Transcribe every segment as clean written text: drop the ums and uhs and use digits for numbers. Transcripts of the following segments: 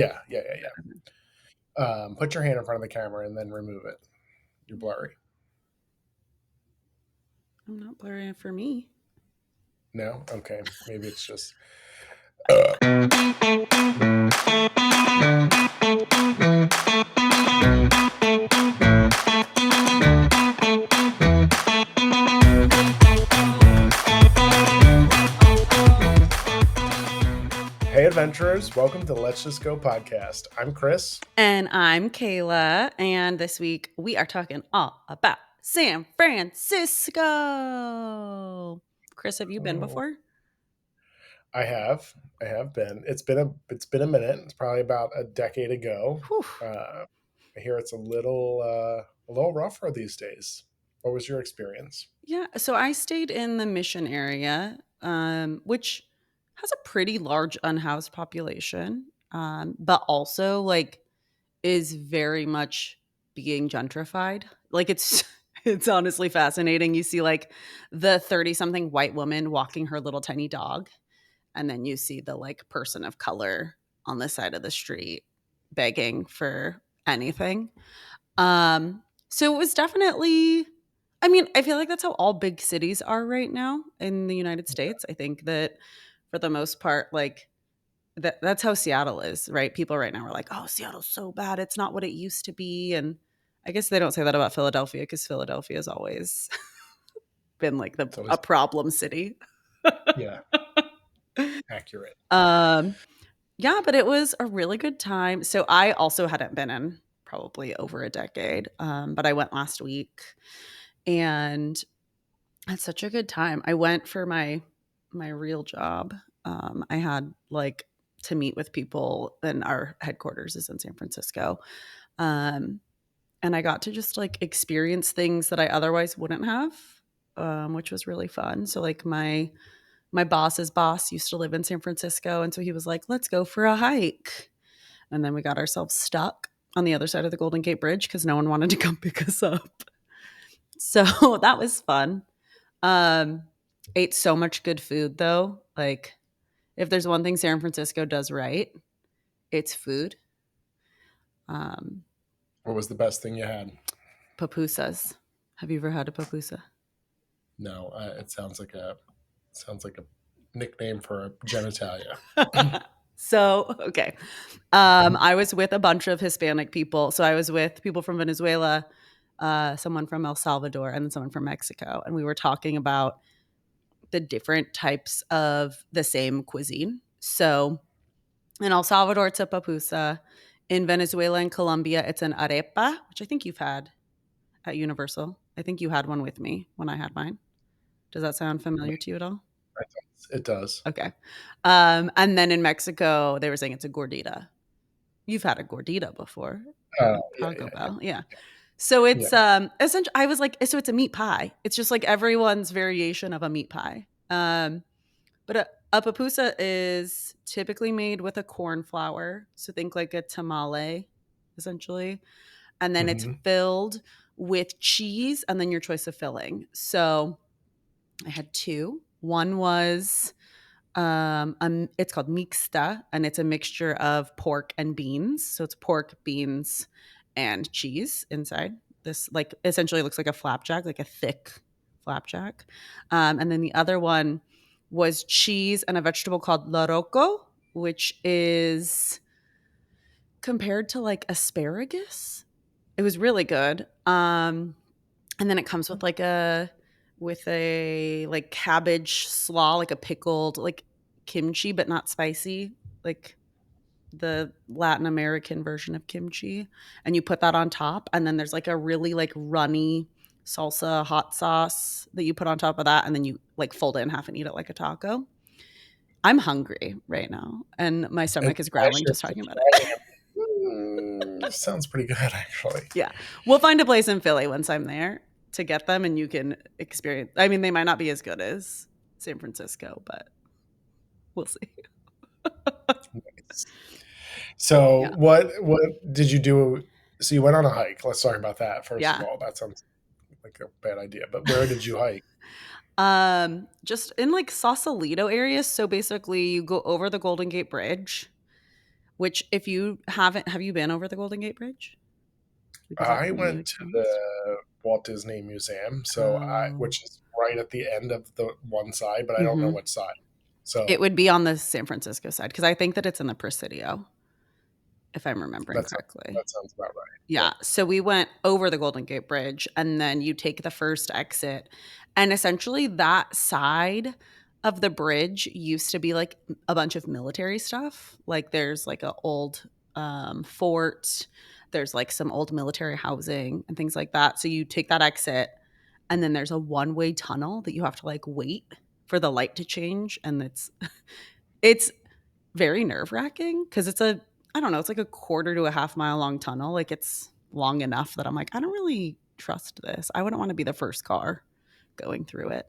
Yeah. Put your hand in front of the camera and then remove it. You're blurry. I'm not blurry for me. No? Okay. Maybe it's just. Hey, adventurers. Welcome to Let's Just Go podcast. I'm Chris. And I'm Kayla. And this week we are talking all about San Francisco. Chris, have you been Oh, before? I have. I have been. It's been a minute. It's probably about a decade ago. Whew. I hear it's a little rougher these days. What was your experience? Yeah. So I stayed in the Mission area, which has a pretty large unhoused population, but also is very much being gentrified. It's it's honestly fascinating. You see the 30 something white woman walking her little tiny dog, and then you see the person of color on the side of the street begging for anything. So it was definitely, I mean, I feel like that's how all big cities are right now in the United States. I think that for the most part, that's how Seattle is, right? People right now are like, "Oh, Seattle's so bad. It's not what it used to be." And I guess they don't say that about Philadelphia because Philadelphia has always been It's a always, problem city. yeah, accurate. um, yeah, but it was a really good time. So I also hadn't been in probably over a decade, but I went last week and had such a good time. I went for my real job. I had to meet with people, and our headquarters is in San Francisco. Um, and I got to just experience things that I otherwise wouldn't have, which was really fun. So my boss's boss used to live in San Francisco, and so he was like, "Let's go for a hike." And then we got ourselves stuck on the other side of the Golden Gate Bridge because no one wanted to come pick us up. So that was fun. Um, Ate so much good food though. If there's one thing San Francisco does right, it's food. Um, What was the best thing you had? Pupusas. Have you ever had a pupusa? No, it sounds like a nickname for a genitalia. So, okay. I was with a bunch of Hispanic people. So I was with people from Venezuela, someone from El Salvador, and then someone from Mexico. And we were talking about the different types of the same cuisine. So in El Salvador, it's a pupusa. In Venezuela and Colombia, it's an arepa, which I think you've had at Universal. I think you had one with me when I had mine. Does that sound familiar to you at all? It does. Okay. And then in Mexico, they were saying it's a gordita. You've had a gordita before, a Yeah, Taco yeah, Bell, yeah. So yeah. it's essentially, I was like, so it's a meat pie. It's just like everyone's variation of a meat pie. But a pupusa is typically made with a corn flour. So think like a tamale, essentially. And then it's Hmm. filled with cheese and then your choice of filling. So I had two. One was it's called mixta, and it's a mixture of pork and beans. So it's pork, beans, and cheese inside. This essentially looks like a flapjack, like a thick flapjack. And then the other one was cheese and a vegetable called loroco, which is compared to like asparagus. It was really good. And then it comes with a cabbage slaw, like a pickled kimchi, but not spicy, like the Latin American version of kimchi. And you put that on top, and then there's like a really runny salsa hot sauce that you put on top of that, and then you fold it in half and eat it like a taco. I'm hungry right now, and my And stomach is I growling should just talking about it. describing it. Sounds pretty good, actually. Yeah. We'll find a place in Philly once I'm there to get them and you can experience. I mean, they might not be as good as San Francisco, but we'll see. So, Yeah. what did you do? So you went on a hike. Let's talk about that first of Yeah. all. That sounds like a bad idea. But where did you hike? Just in Sausalito area. So basically you go over the Golden Gate Bridge, which if you haven't, have you been over the Golden Gate Bridge? Because that's I a new went to the experience. Walt Disney Museum, Oh. which is right at the end of the one side, but I don't know Mhm. which side. It So would be on the San Francisco side because I think that it's in the Presidio, if I'm remembering correctly. that sounds about right. Yeah, Yep. so we went over the Golden Gate Bridge, and then you take the first exit, and essentially that side of the bridge used to be, like, a bunch of military stuff, like, there's, like, a old, fort, there's, like, some old military housing and things like that, so you take that exit, and then there's a one-way tunnel that you have to, like, wait for the light to change, and it's very nerve-wracking because it's a I don't know, it's like a quarter to a half mile long tunnel, like, it's long enough that I'm like, "I don't really trust this. I wouldn't wanna be the first car going through it."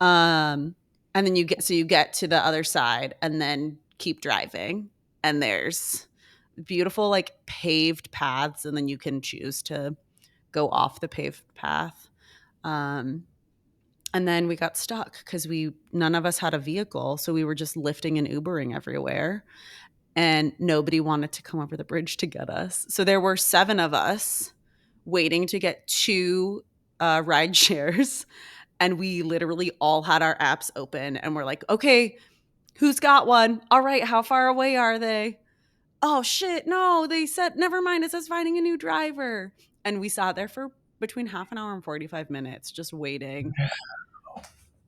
Um, and then you get to the other side and then keep driving, and there's beautiful, like, paved paths, and then you can choose to go off the paved path. Um, and then we got stuck because we none of us had a vehicle, so we were just lifting and Ubering everywhere and nobody wanted to come over the bridge to get us. So there were 7 of us waiting to get 2, ride shares, and we literally all had our apps open and we're like, "Okay, who's got one? Alright, how far away are they? Oh, shit, no, they said never mind, it says finding a new driver." And we sat there for between half an hour and 45 minutes just waiting.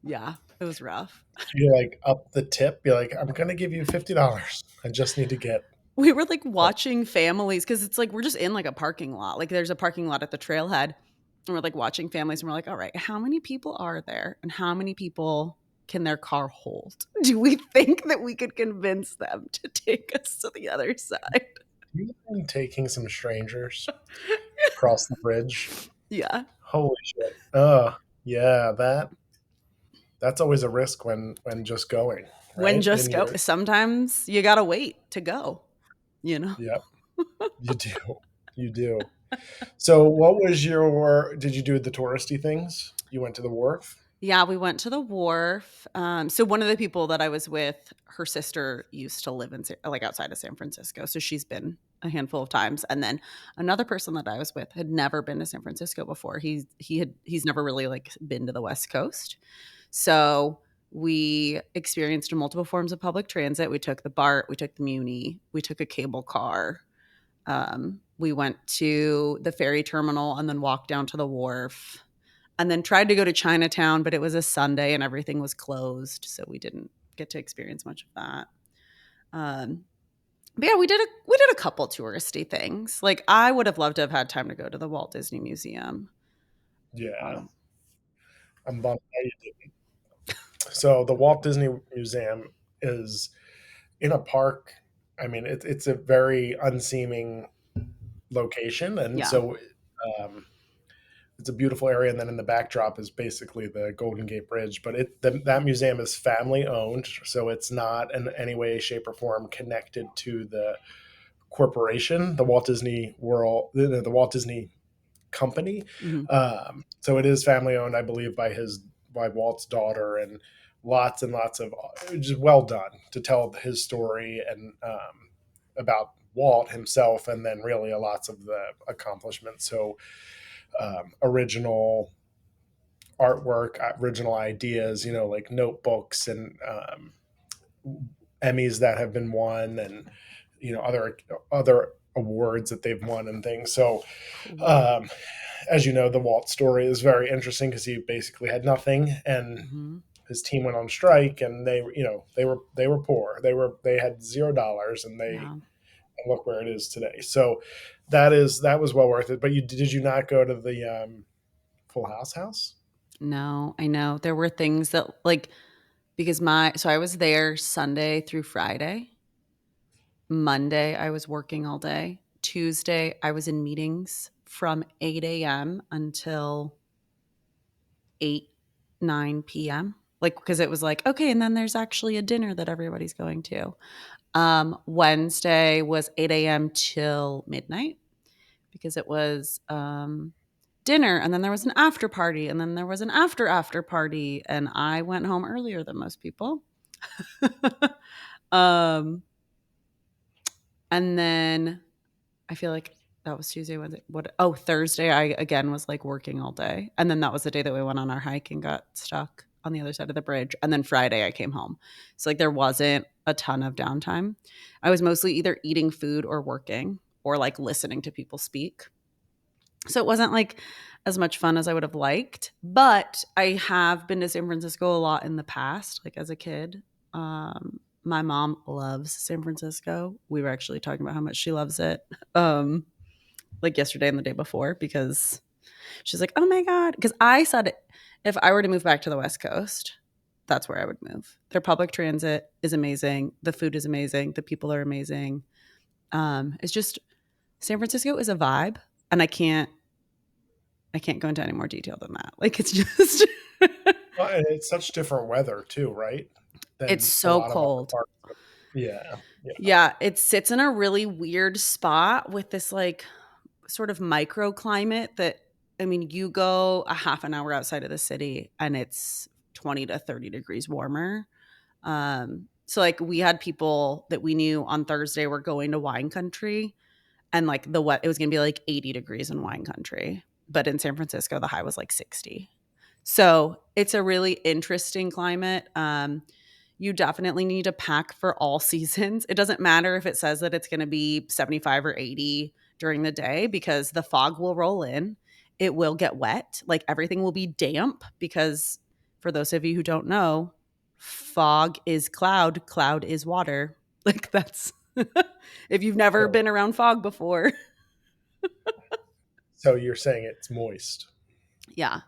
Yeah, it was rough. You like up the tip. You're like, I'm gonna give you $50. I just need to get We were, like, home. watching families because it's, like, we're just in, like, a parking lot, like, there's a parking lot at the trailhead, and we're, like, watching families, and we're like, "Alright, how many people are there, and how many people can their car hold? Do we think that we could convince them to take us to the other side?" Do you mind taking some strangers across the bridge? Yeah. Holy shit. Yeah, that's always a risk when just going, When right? just And go you're sometimes you gotta wait to go, you know? Yep, you do. You do. So what was your did you do the touristy things? You went to the wharf? Yeah, we went to the wharf. So one of the people that I was with, her sister used to live in like outside of San Francisco, so she's been a handful of times. And then another person that I was with had never been to San Francisco before. He's never really like been to the West Coast. So we experienced multiple forms of public transit. We took the BART, we took the Muni, we took a cable car. We went to the ferry terminal and then walked down to the wharf and then tried to go to Chinatown, but it was a Sunday and everything was closed, so we didn't get to experience much of that. Um, but yeah, we did a couple touristy things. Like I would have loved to have had time to go to the Walt Disney Museum. Yeah, Um, I'm bummed that you didn't. So the Walt Disney Museum is in a park. I mean, it's a very unseeming location, and yeah. so um, it's a beautiful area. And then in the backdrop is basically the Golden Gate Bridge. But that museum is family owned, so it's not in any way, shape, or form connected to the corporation, the Walt Disney World, the Walt Disney Company. Mhm. So it is family owned, I believe, by Walt's daughter, and lots of just well done to tell his story and about Walt himself, and then really lots of the accomplishments. So original artwork, original ideas, like notebooks and Emmys that have been won, and other awards that they've won and things. So Cool. um, as you know, the Walt story is very interesting because he basically had nothing, and Mhm. his team went on strike, and they were poor. They had $0, and Yeah. look where it is today. So that was well worth it. But did you not go to the Full House house? No, I know. There were things that like because I was there Sunday through Friday. Monday, I was working all day. Tuesday, I was in meetings from 8 a.m. until 8, 9 p.m. Like, because it was like, okay, and then there's actually a dinner that everybody's going to. Wednesday was 8 a.m. till midnight because it was dinner, and then there was an after party, and then there was an after party, and I went home earlier than most people. um, And then I feel like that was Tuesday, Wednesday. What? Oh, Thursday, I again was like working all day. And then that was the day that we went on our hike and got stuck on the other side of the bridge. And then Friday, I came home. So, like, there wasn't a ton of downtime. I was mostly either eating food or working or like listening to people speak. So, it wasn't like as much fun as I would have liked. But I have been to San Francisco a lot in the past, like as a kid. My mom loves San Francisco. We were actually talking about how much she loves it. Um, like yesterday and the day before because she's like, "Oh my god!" Because I said if I were to move back to the West Coast, that's where I would move. Their public transit is amazing. The food is amazing. The people are amazing. It's just San Francisco is a vibe, and I can't go into any more detail than that. Like it's just Well, and it's such different weather too, right? it's Than a so lot of other cold. parts. Yeah, yeah, Yeah, it sits in a really weird spot with this like sort of microclimate that I mean, you go a half an hour outside of the city and it's 20 to 30 degrees warmer. So like we had people that we knew on Thursday were going to wine country and like the what it was going to be like 80 degrees in wine country, but in San Francisco the high was like 60. So, it's a really interesting climate. You definitely need to pack for all seasons. It doesn't matter if it says that it's going to be 75 or 80 during the day because the fog will roll in. It will get wet. Like everything will be damp because for those of you who don't know, fog is cloud, cloud is water. Like that's if you've never totally. been around fog before. So you're saying it's moist. Yeah.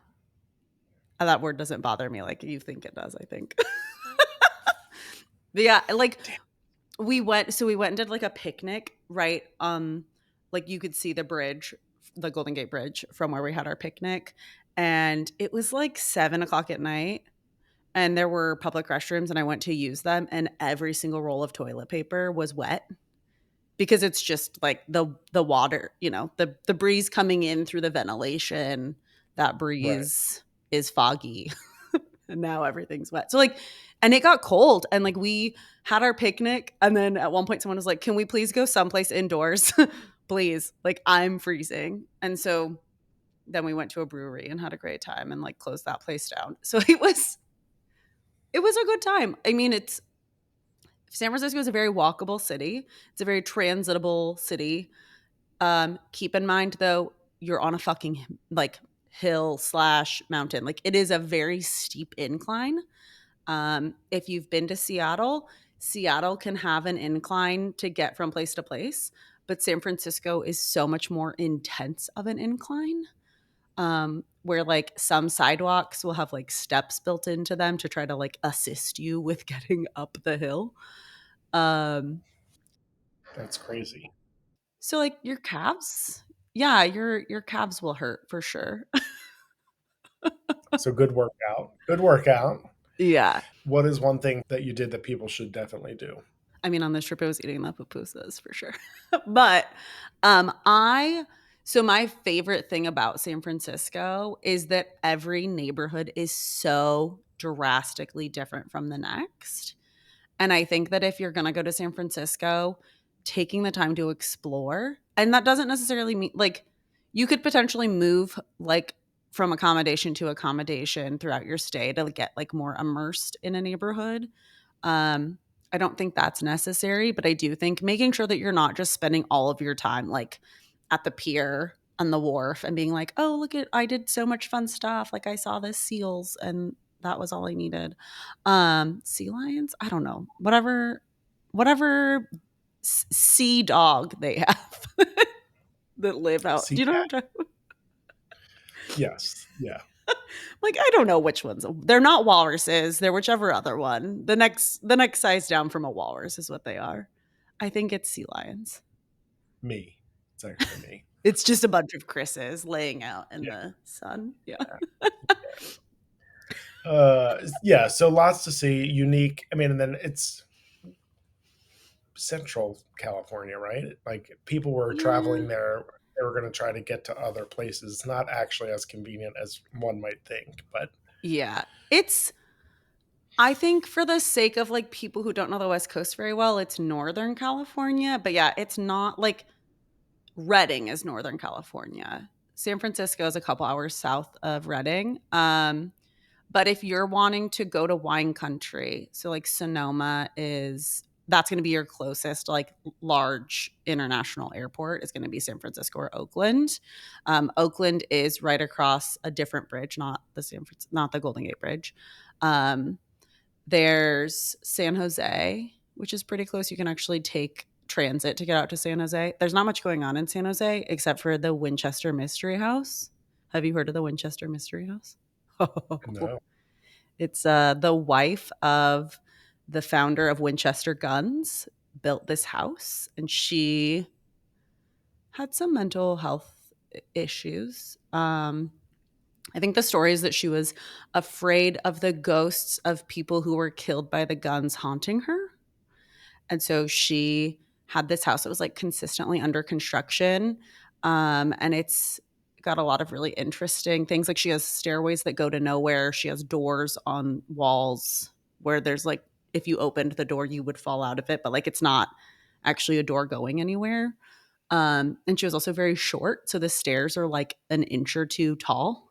That word doesn't bother me like you think it does, I think. But yeah, like Damn. we went and did like a picnic, right? Like you could see the bridge, the Golden Gate Bridge from where we had our picnic. And it was like 7 o'clock at night. And there were public restrooms and I went to use them and every single roll of toilet paper was wet because it's just like the water, the breeze coming in through the ventilation, that Right. breeze is foggy and now everything's wet. So like, and it got cold, and like we had our picnic, and then at one point someone was like, "Can we please go someplace indoors, please? Like I'm freezing." And so then we went to a brewery and had a great time, and like closed that place down. So it was a good time. I mean, it's San Francisco is a very walkable city. It's a very transitable city. Keep in mind though, you're on a fucking like hill slash mountain. Like it is a very steep incline. If you've been to Seattle, Seattle can have an incline to get from place to place, but San Francisco is so much more intense of an incline. Where like some sidewalks will have like steps built into them to try to like assist you with getting up the hill. Um, That's crazy. so like your calves, yeah, your calves will hurt for sure. So good workout. Good workout. Yeah. What is one thing that you did that people should definitely do? I mean, on this trip, I was eating the pupusas for sure. But I so my favorite thing about San Francisco is that every neighborhood is so drastically different from the next. And I think that if you're going to go to San Francisco, taking the time to explore, and that doesn't necessarily mean like you could potentially move like from accommodation to accommodation throughout your stay to get like more immersed in a neighborhood. Um, I don't think that's necessary, but I do think making sure that you're not just spending all of your time like at the pier on the wharf and being like, "Oh, look at I did so much fun stuff. Like I saw the seals and that was all I needed." Sea lions? I don't know. Whatever sea dog they have that live out. Sea Do you know what cat. I'm talking about? Yes. Yeah. Like I don't know which ones. They're not walruses. They're whichever other one. The next size down from a walrus is what they are. I think it's sea lions. Me. It's actually me. It's just a bunch of Chris's laying out in Yeah. the sun. Yeah. Yeah. So lots to see. Unique. I mean, and then it's Central California, right? Like people were Yeah. traveling there. They were going to try to get to other places. It's not actually as convenient as one might think, but Yeah. It's I think for the sake of like people who don't know the West Coast very well, it's Northern California. But yeah, it's not like Redding is Northern California. San Francisco is a couple hours south of Redding. But if you're wanting to go to wine country, so like Sonoma is that's going to be your closest like large international airport is going to be San Francisco or Oakland. Oakland is right across a different bridge, not the Golden Gate Bridge. Um, there's San Jose, which is pretty close. You can actually take transit to get out to San Jose. There's not much going on in San Jose except for the Winchester Mystery House. Have you heard of the Winchester Mystery House? No. It's the wife of the founder of Winchester Guns built this house, and she had some mental health issues. I think the story is that she was afraid of the ghosts of people who were killed by the guns haunting her. And so she had this house that was like consistently under construction. And it's got a lot of really interesting things. Like she has stairways that go to nowhere. She has doors on walls where there's like, if you opened the door, you would fall out of it, but like it's not actually a door going anywhere. And she was also very short. So the stairs are like an inch or two tall.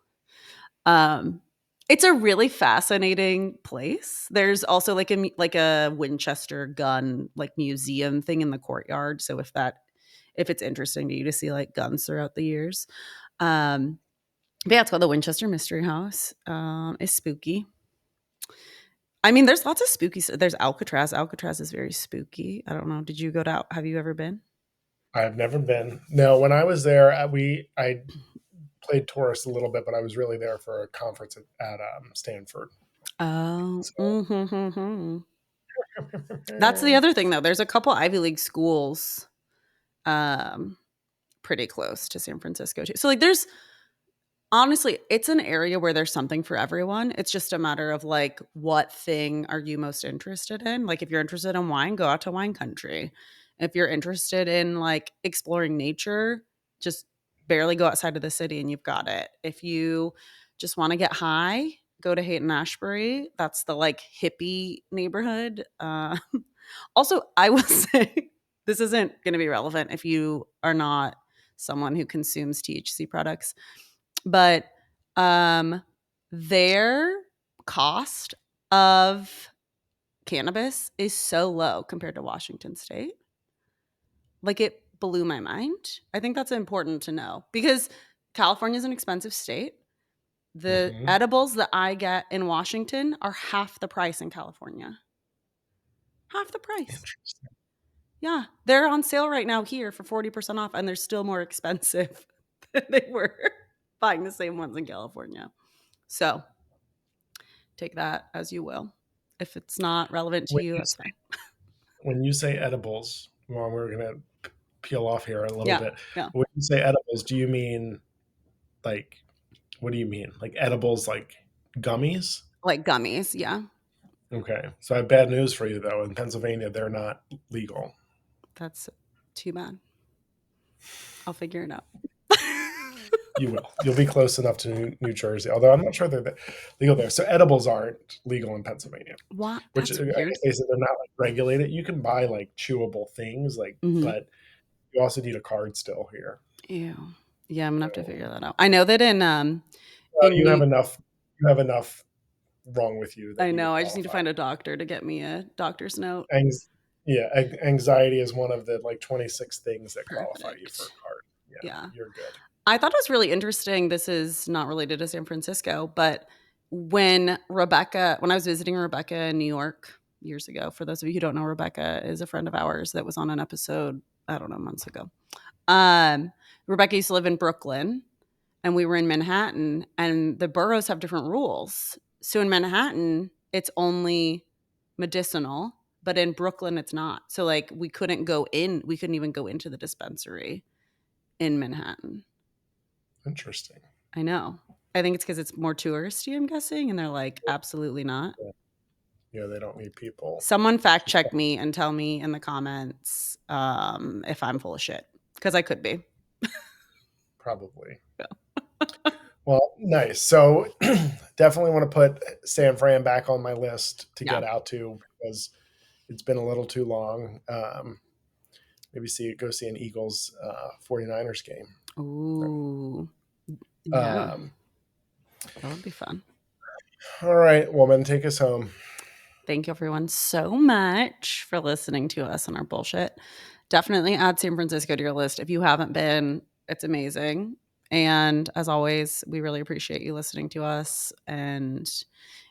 Um, it's a really fascinating place. There's also like a Winchester gun like museum thing in the courtyard. So if it's interesting to you to see like guns throughout the years, but yeah, it's called the Winchester Mystery House. It's spooky. I mean, there's lots of spooky. There's Alcatraz. Alcatraz is very spooky. I don't know. Did you go to? Have you ever been? I've never been. No, when I was there, I played tourist a little bit, but I was really there for a conference at Stanford. Oh, So that's the other thing though. There's a couple Ivy League schools um pretty close to San Francisco too. So like there's honestly, it's an area where there's something for everyone. It's just a matter of like what thing are you most interested in? Like if you're interested in wine, go out to wine country. If you're interested in like exploring nature, just barely go outside of the city and you've got it. If you just want to get high, go to Haight and Ashbury. That's the like hippie neighborhood. Also, I will say this isn't going to be relevant if you are not someone who consumes THC products, but um, their cost of cannabis is so low compared to Washington State. Like it blew my mind. I think that's important to know because California is an expensive state. The mhm. edibles that I get in Washington are half the price in California. Half the price. Interesting. Yeah, they're on sale right now here for 40% off, and they're still more expensive than they were buying the same ones in California. So take that as you will. If it's not relevant to When you, you that's say, fine. when you say edibles, well, we're gonna peel off here a little Yeah, bit. yeah. When you say edibles, do you mean like what do you mean? Like edibles, like gummies? Like gummies, yeah. Okay, so I have bad news for you though. In Pennsylvania, they're not legal. That's too bad. I'll figure it out. You will. You'll be close enough to New Jersey, although I'm not sure they're legal there. So edibles aren't legal in Pennsylvania, What? which That's I weird. guess they said they're not like regulated. You can buy like chewable things, like, Mhm. but you also need a card still here. Ew. Yeah, I'm gonna have to So figure that out. I know that in you have New enough. You have enough wrong with you that I you would know, I just need to qualify. find a doctor to get me a doctor's note. Anx- yeah, anxiety is one of the like 26 things that qualify you for Perfect. a card. Yeah, Yeah. you're good. I thought it was really interesting. This is not related to San Francisco, but when I was visiting Rebecca in New York years ago, for those of you who don't know, Rebecca is a friend of ours that was on an episode, I don't know, months ago. Um, Rebecca used to live in Brooklyn and we were in Manhattan, and the boroughs have different rules. So in Manhattan, it's only medicinal, but in Brooklyn, it's not. So like we couldn't even go into the dispensary in Manhattan. Interesting. I know. I think it's because it's more touristy, I'm guessing, and they're like, absolutely not. Yeah, yeah, they don't need people. Someone fact check me and tell me in the comments if I'm full of shit, because I could be. Probably. Yeah. Well, nice. So definitely want to put San Fran back on my list to Yeah. get out to because it's been a little too long. Maybe go see an Eagles 49ers game. Ooh. Yeah. Um, That would be fun. all right, woman, take us home. Thank you, everyone, so much for listening to us and our bullshit. Definitely add San Francisco to your list. If you haven't been, it's amazing. And as always, we really appreciate you listening to us and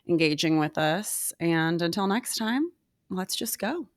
engaging with us. And until next time, let's just go.